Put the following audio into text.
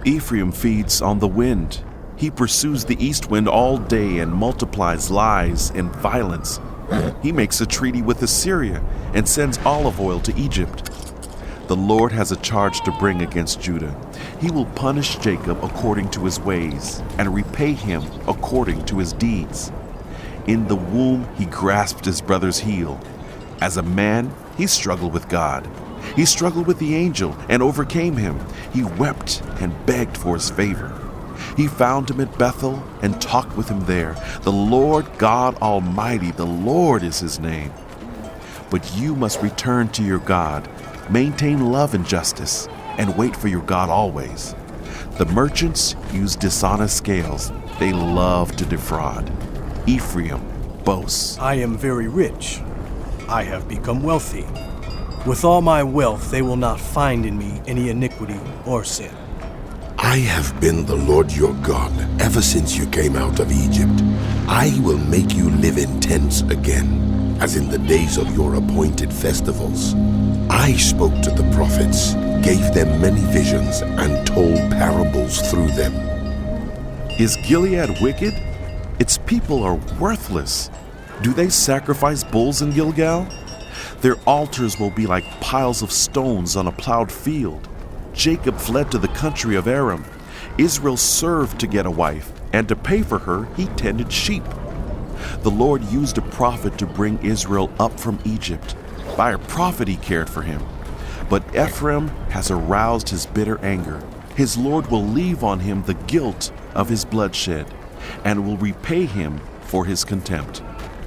Ephraim feeds on the wind. He pursues the east wind all day and multiplies lies and violence. He makes a treaty with Assyria and sends olive oil to Egypt. The Lord has a charge to bring against Judah. He will punish Jacob according to his ways and repay him according to his deeds. In the womb he grasped his brother's heel. As a man, he struggled with God. He struggled with the angel and overcame him. He wept and begged for his favor. He found him at Bethel and talked with him there. The Lord God Almighty, the Lord is his name. But you must return to your God, maintain love and justice, and wait for your God always. The merchants use dishonest scales. They love to defraud. Ephraim boasts. I am very rich. I have become wealthy. With all my wealth, they will not find in me any iniquity or sin. I have been the Lord your God ever since you came out of Egypt. I will make you live in tents again, as in the days of your appointed festivals. I spoke to the prophets, gave them many visions, and told parables through them. Is Gilead wicked? Its people are worthless. Do they sacrifice bulls in Gilgal? Their altars will be like piles of stones on a plowed field. Jacob fled to the country of Aram. Israel served to get a wife, and to pay for her, he tended sheep. The Lord used a prophet to bring Israel up from Egypt. By a prophet he cared for him. But Ephraim has aroused his bitter anger. His Lord will leave on him the guilt of his bloodshed, and will repay him for his contempt.